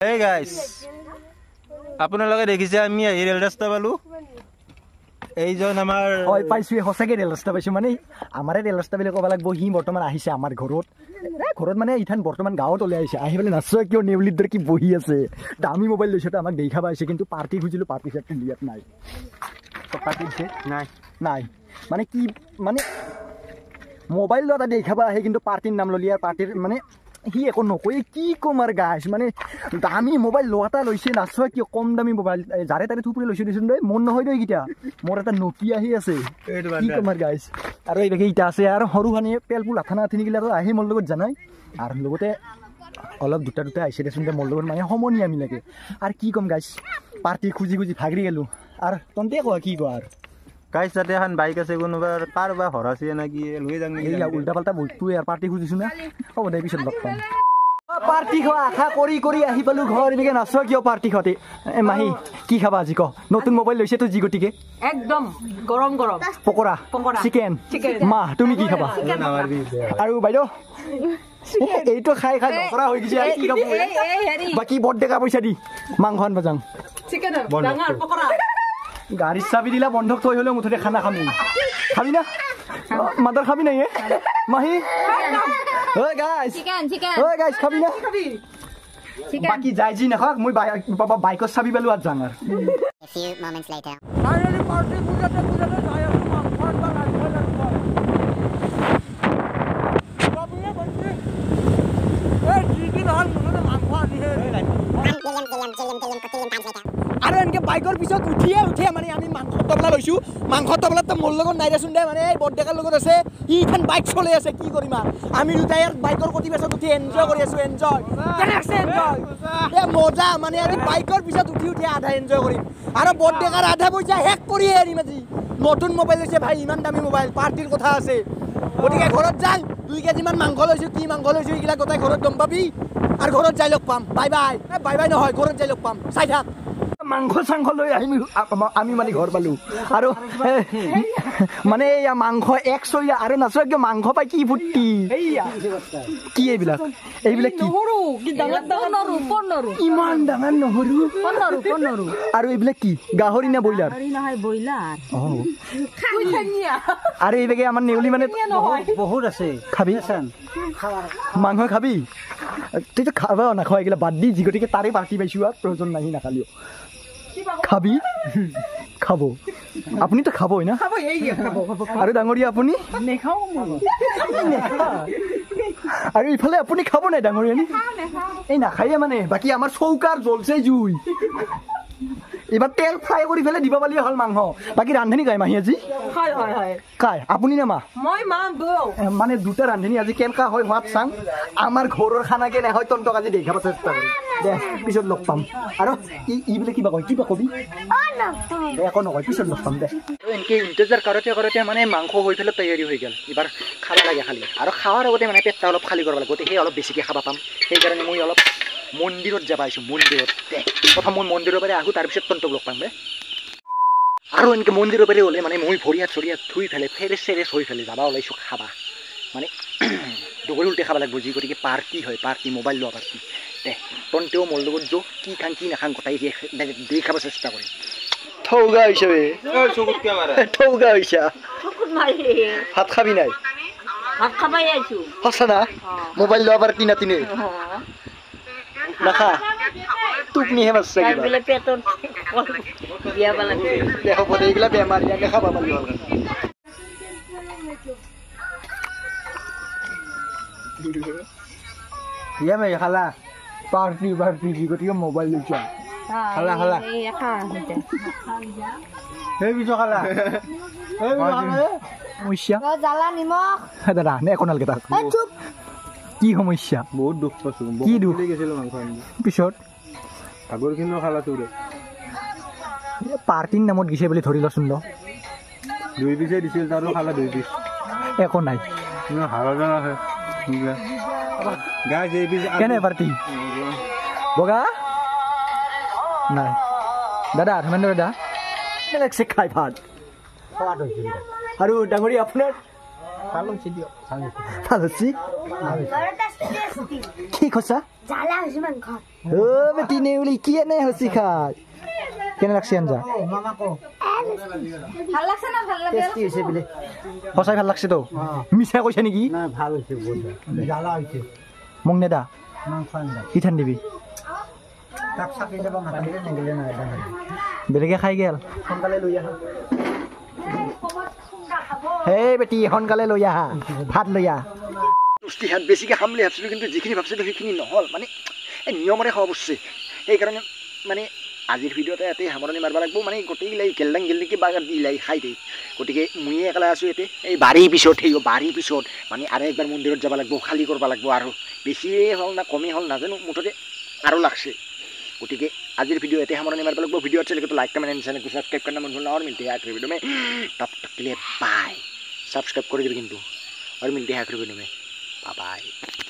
Hey guys, আপোনালোকে দেখিছে আমি এই ৰেল ৰাস্তা পালো এইজন আমাৰ হয় পাইছো হসাকে ৰেল ৰাস্তা পাইছো মানে আমাৰে ৰেল ৰাস্তা বুলি ক'ব লাগব হি বৰ্তমান আহিছে আমাৰ ঘৰত মানে ইথান বৰ্তমান গাঁৱত ওলাই আহিছে আহি পেলাই নাচয় কিয় নেউলিৰ দৰে কি বহি আছে দামী মোবাইল লৈছে তো আমাক দেখা পাইছে কিন্তু পাৰ্টি খুজিলো পাৰ্টি সেট দিয়াত নাই পাৰ্টি সেট নাই মানে কি মানে মোবাইল লটা দেখা পাই আহে কিন্তু পাৰ্টিৰ নাম ললি আৰ পাৰ্টিৰ মানে হি একো নকয় কি কমাৰ গাইছ মানে দামী মোবাইল লোৱাটা লৈছে নাচয় কি কম দামী মোবাইল যাৰে তাৰে থুপুৰি লৈছে দিছোন দেই মন নহয় দেই কিটা মোৰ এটা নকিয়া আহি আছে কি কমাৰ গাইছ আৰু এই বেগে ইটা আছে আৰু সৰু ভানি পেলপুল আথানা আথিনি গিলা আৰু আহি মোৰ লগত জানাই আৰু লগতে অলপ দুটা আহিছে দেচোন দে মোৰ লগত মানে সমনি আমি লাগে আৰু কি কম গাইছ পাৰ্টি খুজি ভাগৰি গেলো আৰু তন্তে কোৱা কি কোৱা আৰু গাইছ তাতে এখন বাইক আছে কোনোবাৰ পাৰবা হৰাছে নাকি লৈ যাম এই উল্টা পাল্টা বস্তু আৰ পাৰ্টি খুজিছো না হ'ব দে পিছত লগ পাম পাৰ্টি খোৱা আশা কৰি আহি পালো ঘৰ এনেকে নাচ কিয় পার্টি খতে মাহি কি খাবা আজি ক নতুন মোবাইল লৈছে তো জি গটিকে একদম গৰম পকৰা চিকেন মা তুমি কি খাবা আৰু বাইদেউ এইটো খাই নকৰা হৈ গৈছে আৰু কি খাব বাকি বড় পইচা দি মাংস আনবা যাম চিকেন ডাঙৰ পকৰা গাড়ির চাবি দিলা বন্ধক থৈ হলেও মুঠতে খানা খাবি না মাদার খাবি না মাহি ওই গাইস খাবি না বাকি যাই জি না মই বাইকত চাবি পেলো আর যাং আর A few moments later. Finally party বুঝাতে যাই আর আৰু এনেকে বাইকৰ পিছত উঠিয়ে মানে আমি মাংস তবলা লৈছো মাংস তবলাত মোৰ লগত নাই দেচোন দে মানে এই বড়ডেকাৰ লগত আছে ইখান বাইক চলাই আছে কি কৰিম আমি দুটাই বাইকৰ কটি পিছত উঠি এনজয় কৰি আছো এনজয় এ মজা মানে আমি বাইকৰ পিছত উঠি আধা এনজয় কৰিম আৰু বড়ডেকাৰ আধা পইচা শেষ কৰি এৰিম আজি নতুন মোবাইল লৈছে ভাই ইমান দামী মোবাইল পাৰ্টিৰ কথা আছে গতিকে ঘৰত যাং 2 কেজি মান মাংস লৈছো কি মাংস লৈছো এইগিলা গোটাই ঘৰত গম পাবি আৰ ঘৰত যাই লগ পাম বাই বাই নহয় ঘৰত যাই লগ পাম চাই থাক মাংস চাংখ লৈ আমি মানে ঘৰ পালো আৰু মানে এয়া মাংস 100 আৰু নাচ কি মাংস পাই কি ফুটি কি এইবিলাক কি ইমান ডাঙৰ নহৰু আৰু এইবিলাক কি গাহৰি না ব্ৰইলাৰ আৰু এইবেগে আমাৰ নেউলি মানে বহুত আছে খাবি মাংস খাবি তুই তো খাবা না খাওয়া গেলে বাদ দি যিগতিকে তারে পার্টি পাইছো আর প্রয়োজন নাই না খালিও খাবি খাবো আপনি তো খাবই না আৰু ডাঙৰীয়া আপুনি নেখাও আৰু ইফালে আপুনি খাব নাই ডাঙৰীয়া এই নাখায়ে মানে বাকি আমাৰ চৌকাৰ জ্বলছে জুই এবাৰ তেল ফ্ৰাই কৰি ফেলে দিবা পালি হল মাংস বাকি ৰান্ধনি গায় মাহি আজি হয় কাই আপুনি না মা মই মা বৌ মানে দুটা ৰান্ধনি আজি কেনকা হয় হোৱাত চাং আমাৰ ঘৰৰ খানা কেনে হয় তন্তক আজি দেখাব চেষ্টা কৰিম দে পিছত লগ পাম আৰু ইবলে কিবা কবি একো নকয় পিছত লগ পাম দে এনেকে ইন্তজাৰ কৰোতে মানে মাংস হৈ ফেলে তৈয়াৰী হৈ গেল এবাৰ খাবা লাগে খালি আৰু খাৱাৰ আগতে মানে পেটটা অলপ খালি কৰিব লাগে গতিকে অলপ বেছিকে খাবা পাম সেইকাৰণে মই অলপ মন্দিৰত যাব আহিছো মন্দিৰত প্ৰথম মই মন্দিৰৰ পৰা আহো তাৰপিছত তন্তক লগ পাম আৰু এনেকে মন্দিৰৰ পৰা ওলাই মানে মই ভৰিয়াত ধুই ফেলে ফেৰেছ হৈ ফেলে যাবা ওলাইছো খাবা মানে দুগৰি উল্টে খাব লাগিব যি গতিকে পাৰ্টি হয় পাৰ্টি মোবাইল লোৱা পাৰ্টি দে তন্তেও মোৰ লগত যো কি খাং কি নাখাং গোটাই দেখাব চেষ্টা কৰিম ঠৌগা হিচাপে ঠৌগা হৈছা ভাত খাবি নাই ভাত খাবাই আইছো সঁচা না মোবাইল লোৱা পাৰ্টি নাতিনে নাখা তুপনিহে মাছ বোলে পেটত বিয়াব লাগে দেহ পদে এইগিলা বেমাৰ ইয়াকে খাবা পালি হ'ল ইয়া মে খালা পাৰ্টি গতিকে মোবাইল লৈছা খালা সেই বিচ খালা সমস্যা জ্বালা নিমখ দাদা নে একোনালকে তাৰ কি সমস্যা বহুত দুখ পাইছো কি দুখ গেছিল মাংস পিছত আগৰখিনিও খালাছো ৰে পাৰ্টিৰ নামত গিছে বুলি ধৰি লচোন 2 পিছে দিছিল তাৰো খালা 2 পিছ একো নাই হাৰা আছে গাইজ এই পিছ কেনে পাৰ্টি বগা নাই দাদা ধৰ্মেন্দ্ৰ দাদা খাই ভাত আৰু ডাঙৰী আপোনাৰ ভাল হৈছে কি কৈছা অ' বেটি নেউলি কি এনে হৈছে খাই কেনে লাগছে আঞ্জা সঁচাই ভাল লাগছে তো মিছা কৈছে নেকি মোক নেদা কি ঠান দিবি বেলেগে খাই গেল সোনকালে লৈ আহা হেই বেটি সোনকালে লৈ আহা ভাত লৈ আহ পুষ্টিহাত বেছিকৈ খাম বুলি ভাবিছিলোঁ কিন্তু যিখিনি ভাবিছিলোঁ সেইখিনি নহ'ল মানে এই নিয়মৰে খাব বসছে সেইকাৰণে মানে আজিৰ ভিডিঅ'তে ইয়াতে সামৰণি মাৰিব লাগিব মানে গোটেইগিলাই গেলদাং গেলদিকে বাগাৰ দিলাই খাই দেই গতিকে মই একেলাই আছোঁ ইয়াতে এই বাৰীৰ পিছত থাকিব বাৰীৰ পিছত মানে আৰু একবাৰ মন্দিৰত যাব লাগিব খালী কৰিব লাগিব আৰু বেছিয়ে হ'ল না কমেই হ'ল নাজানো মুঠতে আৰু লাগছে গতিকে আজিৰ ভিডিঅ' ইয়াতে সামৰণি মাৰিব লাগিব ভিডিঅ' अच्छे लगे तो लाइक कमेंट एंड चैनल को सब्सक्राइब करना मत भूलना और मिलते हैं आखिरी वीडियो में तब तक के लिए बाय सब्सक्राइब कर दीजिए किंतु और मिलते हैं आखिरी वीडियो में बाय बाय